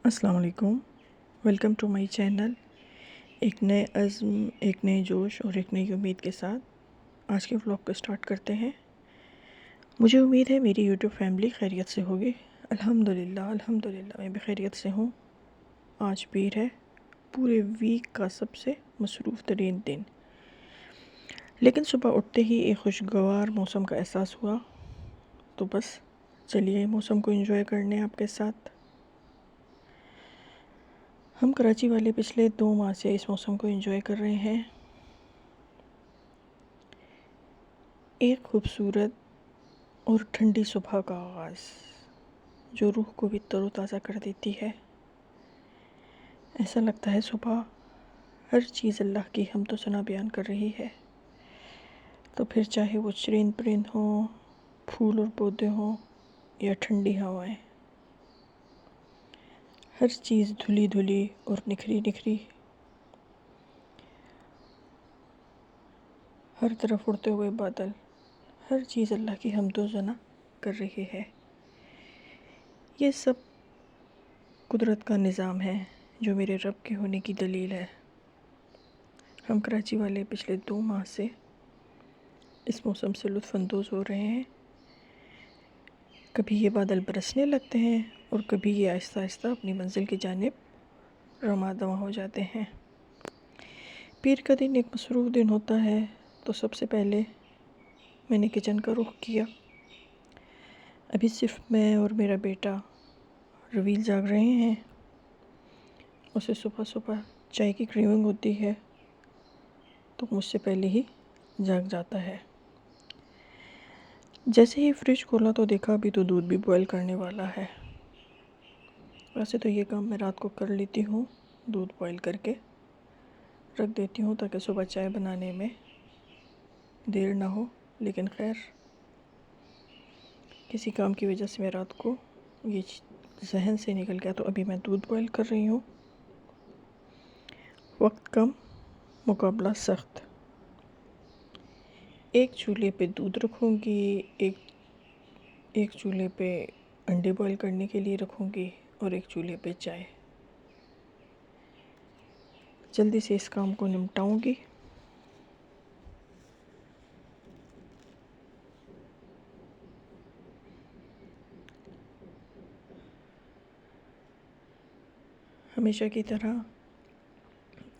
अस्सलाम वालेकुम। Welcome to my channel. एक नए अज़्म, एक नए जोश और एक नई उम्मीद के साथ आज के व्लॉग को स्टार्ट करते हैं। मुझे उम्मीद है मेरी यूट्यूब फैमिली खैरियत से होगी। अल्हम्दुलिल्लाह अल्हम्दुलिल्लाह मैं भी खैरियत से हूँ। आज पीर है, पूरे वीक का सबसे मसरूफ़ तरीन दिन, लेकिन सुबह उठते ही एक खुशगवार मौसम का एहसास हुआ। तो बस चलिए मौसम को एंजॉय करने आपके साथ। हम कराची वाले पिछले 2 माह से इस मौसम को एंजॉय कर रहे हैं। एक खूबसूरत और ठंडी सुबह का आगाज़ जो रूह को भी तरोताज़ा कर देती है। ऐसा लगता है सुबह हर चीज़ अल्लाह की हमद व सना बयान कर रही है। तो फिर चाहे वो चरिंद परिंद हों, फूल और पौधे हों या ठंडी हवाएं, हर चीज़ धुली धुली और निखरी निखरी, हर तरफ उड़ते हुए बादल, हर चीज़ अल्लाह की हमद व सना कर रही है। ये सब कुदरत का निज़ाम है जो मेरे रब के होने की दलील है। हम कराची वाले पिछले 2 माह से इस मौसम से लुत्फ़अंदोज़ हो रहे हैं। कभी ये बादल बरसने लगते हैं और कभी ये आहिस्ता आहिस्ता अपनी मंजिल की जानिब रमा दमा हो जाते हैं। पीर का दिन एक मसरूफ़ दिन होता है, तो सबसे पहले मैंने किचन का रुख किया। अभी सिर्फ मैं और मेरा बेटा रवील जाग रहे हैं। उसे सुबह सुबह चाय की क्रेविंग होती है, तो मुझसे पहले ही जाग जाता है। जैसे ही फ्रिज खोला तो देखा अभी तो दूध भी बॉयल करने वाला है। वैसे तो ये काम मैं रात को कर लेती हूँ, दूध बॉयल करके रख देती हूँ ताकि सुबह चाय बनाने में देर ना हो। लेकिन खैर किसी काम की वजह से मैं रात को ये जहन से निकल गया, तो अभी मैं दूध बॉयल कर रही हूँ। वक्त कम, मुकाबला सख्त। एक चूल्हे पे दूध रखूँगी, एक चूल्हे पे अंडे बॉईल करने के लिए रखूँगी और एक चूल्हे पे चाय। जल्दी से इस काम को निपटाऊँगी। हमेशा की तरह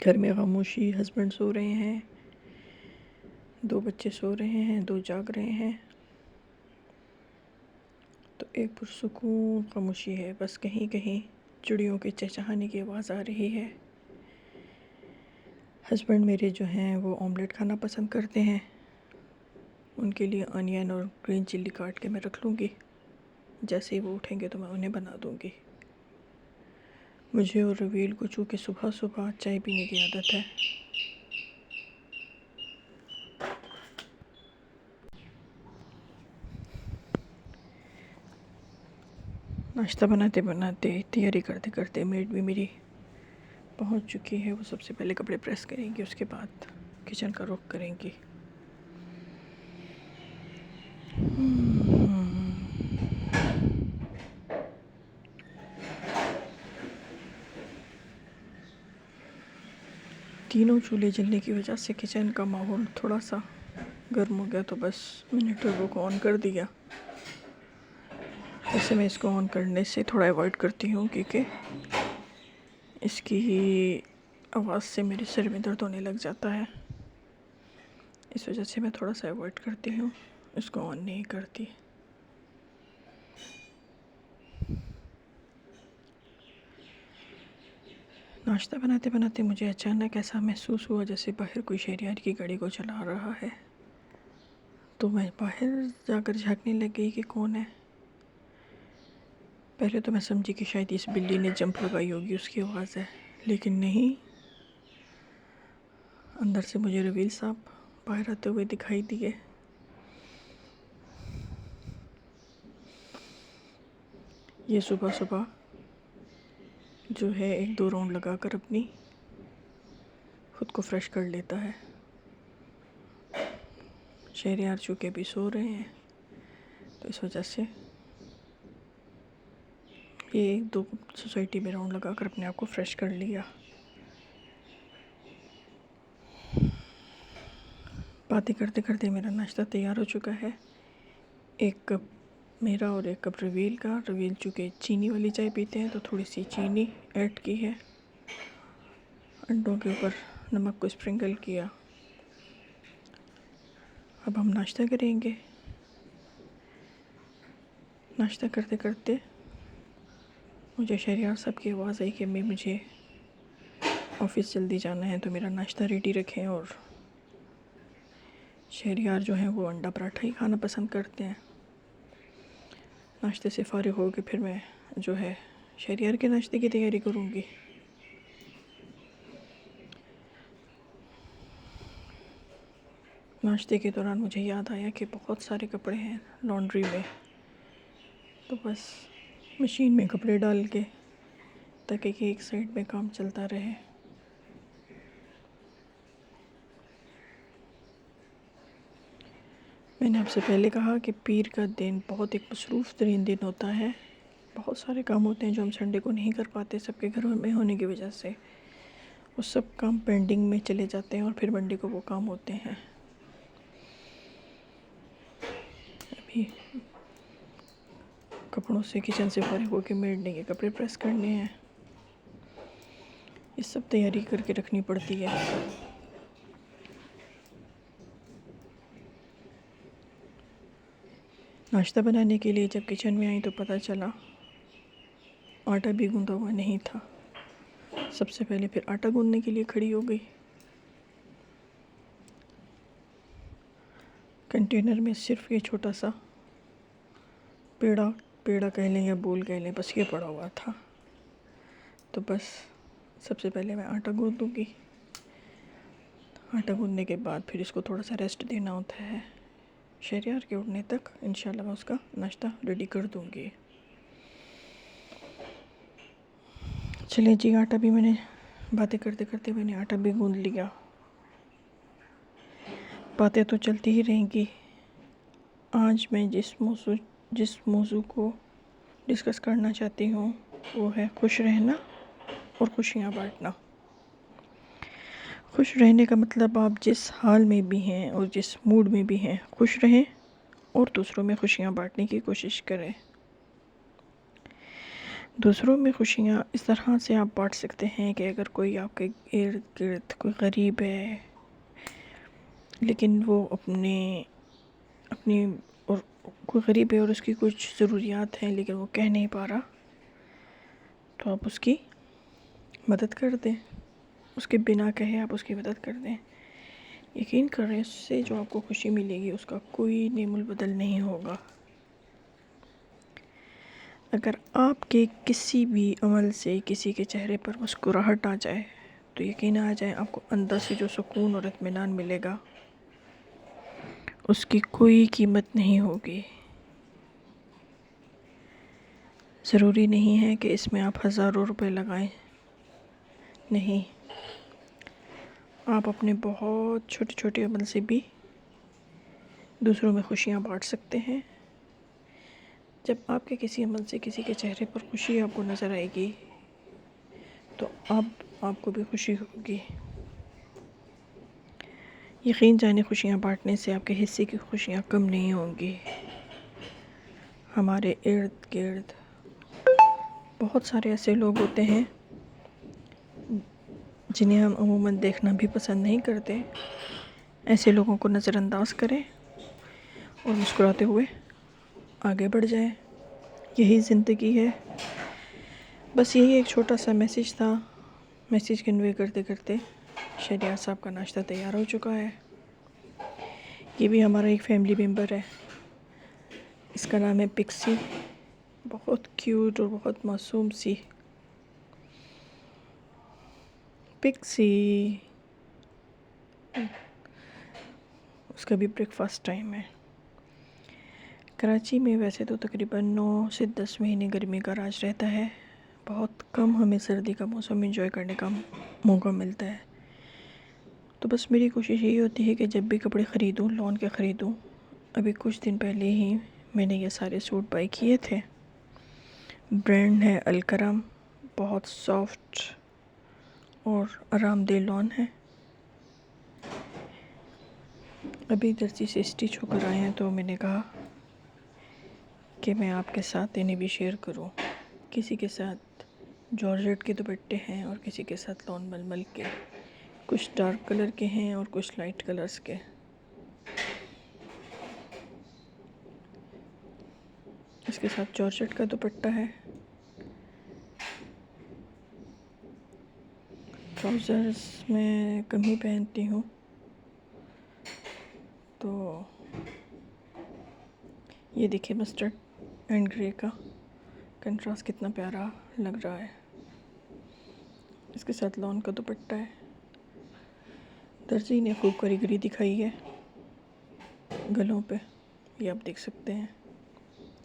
घर में खामोशी। हस्बैंड सो रहे हैं, 2 बच्चे सो रहे हैं, 2 जाग रहे हैं, तो एक पुरसुकून खामोशी है। बस कहीं कहीं चिड़ियों के चहचहाने की आवाज़ आ रही है। हस्बैंड मेरे जो हैं वो ऑमलेट खाना पसंद करते हैं। उनके लिए अनियन और ग्रीन चिल्ली काट के मैं रख लूँगी। जैसे ही वो उठेंगे तो मैं उन्हें बना दूँगी। मुझे और रवील को चूँकि सुबह सुबह चाय पीने की आदत है, नाश्ता बनाते बनाते, तैयारी करते करते मेड भी मेरी पहुंच चुकी है। वो सबसे पहले कपड़े प्रेस करेंगी, उसके बाद किचन का रुख करेंगी। तीनों चूल्हे जलने की वजह से किचन का माहौल थोड़ा सा गर्म हो गया, तो बस मैंने टर्बो को ऑन कर दिया। वैसे मैं इसको ऑन करने से थोड़ा अवॉइड करती हूँ क्योंकि इसकी आवाज़ से मेरे सिर में दर्द होने लग जाता है। इस वजह से मैं थोड़ा सा अवॉइड करती हूँ, इसको ऑन नहीं करती। नाश्ता बनाते बनाते मुझे अचानक ऐसा महसूस हुआ जैसे बाहर कोई शहरियार की गाड़ी को चला रहा है। तो मैं बाहर जाकर झांकने लग गई कि कौन है। पहले तो मैं समझी कि शायद इस बिल्ली ने जंप लगाई होगी, उसकी आवाज़ है, लेकिन नहीं। अंदर से मुझे रवील साहब बाहर आते हुए दिखाई दिए। ये सुबह सुबह जो है 1-2 राउंड लगाकर अपनी खुद को फ्रेश कर लेता है। शहरियार चूँकि भी सो रहे हैं, तो इस वजह से ये 1-2 सोसाइटी में राउंड लगा कर अपने आप को फ्रेश कर लिया। बातें करते करते मेरा नाश्ता तैयार हो चुका है। 1 कप मेरा और 1 कप रवील का। रवील चूँकि चीनी वाली चाय पीते हैं तो थोड़ी सी चीनी ऐड की है। अंडों के ऊपर नमक को स्प्रिंकल किया। अब हम नाश्ता करेंगे। नाश्ता करते करते मुझे शहरियार साहब की आवाज़ आई कि मुझे ऑफ़िस जल्दी जाना है, तो मेरा नाश्ता रेडी रखें। और शहरियार जो हैं वो अंडा पराठा ही खाना पसंद करते हैं। नाश्ते से फ़ारिग हो के फिर मैं जो है शहरियार के नाश्ते की तैयारी करूँगी। नाश्ते के दौरान मुझे याद आया कि बहुत सारे कपड़े हैं लॉन्ड्री में, तो बस मशीन में कपड़े डाल के ताकि कि एक साइड में काम चलता रहे। मैंने आपसे पहले कहा कि पीर का दिन बहुत एक मसरूफ़ तरीन दिन होता है। बहुत सारे काम होते हैं जो हम संडे को नहीं कर पाते, सबके घरों में होने की वजह से वो सब काम पेंडिंग में चले जाते हैं और फिर मंडे को वो काम होते हैं। अभी कपड़ों से किचन से फारिग होकर मेड ने के कपड़े प्रेस करने हैं, ये सब तैयारी करके रखनी पड़ती है। नाश्ता बनाने के लिए जब किचन में आई तो पता चला आटा भी गूंदा हुआ नहीं था। सबसे पहले फिर आटा गूंदने के लिए खड़ी हो गई। कंटेनर में सिर्फ ये छोटा सा पेड़ा कह लें या बोल कह लें, बस ये पड़ा हुआ था। तो बस सबसे पहले मैं आटा गूंद दूँगी। आटा गूंदने के बाद फिर इसको थोड़ा सा रेस्ट देना होता है। शहरियार के उठने तक इंशाल्लाह मैं उसका नाश्ता रेडी कर दूँगी। चलिए जी, आटा भी मैंने बातें करते करते मैंने आटा भी गूंद लिया। बातें तो चलती ही रहेंगी। आज मैं जिस मौजू को डिस्कस करना चाहती हूँ वो है खुश रहना और खुशियाँ बांटना। खुश रहने का मतलब आप जिस हाल में भी हैं और जिस मूड में भी हैं खुश रहें और दूसरों में खुशियाँ बांटने की कोशिश करें। दूसरों में खुशियाँ इस तरह से आप बांट सकते हैं कि अगर कोई आपके इर्द गिर्द कोई गरीब है लेकिन वो अपनी और कोई गरीब है और उसकी कुछ ज़रूरियात हैं लेकिन वो कह नहीं पा रहा, तो आप उसकी मदद कर दें। उसके बिना कहे आप उसकी मदद कर दें। यकीन करें उससे जो आपको खुशी मिलेगी उसका कोई नेमुल बदल नहीं होगा। अगर आपके किसी भी अमल से किसी के चेहरे पर मुस्कुराहट आ जाए तो यकीन आ जाए आपको अंदर से जो सुकून और इत्मीनान मिलेगा उसकी कोई कीमत नहीं होगी। ज़रूरी नहीं है कि इसमें आप हज़ारों रुपए लगाएं, नहीं, आप अपने बहुत छोटे छोटे अमल से भी दूसरों में खुशियाँ बांट सकते हैं। जब आपके किसी अमल से किसी के चेहरे पर खुशी आपको नज़र आएगी तो आपको भी खुशी होगी। यकीन जाने खुशियाँ बांटने से आपके हिस्से की खुशियाँ कम नहीं होंगी। हमारे इर्द गिर्द बहुत सारे ऐसे लोग होते हैं जिन्हें हम अमूमन देखना भी पसंद नहीं करते। ऐसे लोगों को नज़रअंदाज करें और मुस्कुराते हुए आगे बढ़ जाएं। यही ज़िंदगी है। बस यही एक छोटा सा मैसेज था। मैसेज कन्वे करते करते शहरियार साहब का नाश्ता तैयार हो चुका है। ये भी हमारा एक फैमिली मेम्बर है, इसका नाम है पिक्सी। बहुत क्यूट और बहुत मासूम सी पिक्सी। उसका भी ब्रेकफास्ट टाइम है। कराची में वैसे तो तकरीबन 9 से 10 महीने गर्मी का राज रहता है। बहुत कम हमें सर्दी का मौसम एंजॉय करने का मौका मिलता है। तो बस मेरी कोशिश यही होती है कि जब भी कपड़े ख़रीदूँ लॉन के ख़रीदूँ। अभी कुछ दिन पहले ही मैंने ये सारे सूट बाई किए थे ब्रांड है अलकरम। बहुत सॉफ्ट और आरामदेह लॉन है। अभी दर्जी से स्टिच होकर आए हैं तो मैंने कहा कि मैं आपके साथ इन्हें भी शेयर करूं। किसी के साथ जॉर्जेट के दुपट्टे हैं और किसी के साथ लॉन मलमल के। कुछ डार्क कलर के हैं और कुछ लाइट कलर्स के। इसके साथ जॉर्जेट का दुपट्टा है। ट्राउज़र्स मैं कम ही पहनती हूँ, तो ये देखिए मस्टर्ड एंड ग्रे का कंट्रास्ट कितना प्यारा लग रहा है। इसके साथ लॉन का दुपट्टा है। दर्जी ने खूब कारीगरी दिखाई है गलों पे, ये आप देख सकते हैं।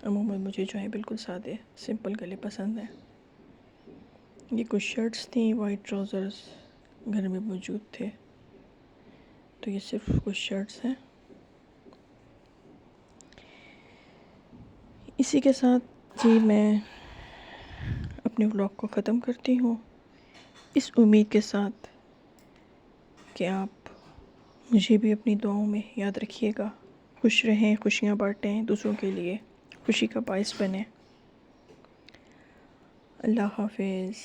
अमूमन मुझे जो है बिल्कुल सादे सिंपल गले पसंद हैं। ये कुछ शर्ट्स थी, वाइट ट्राउज़र्स घर में मौजूद थे, तो ये सिर्फ कुछ शर्ट्स हैं। इसी के साथ जी मैं अपने व्लॉग को ख़त्म करती हूँ, इस उम्मीद के साथ कि आप मुझे भी अपनी दुआओं में याद रखिएगा। खुश रहें, खुशियाँ बांटें, दूसरों के लिए खुशी का बाइस बने। अल्लाह हाफ़िज़।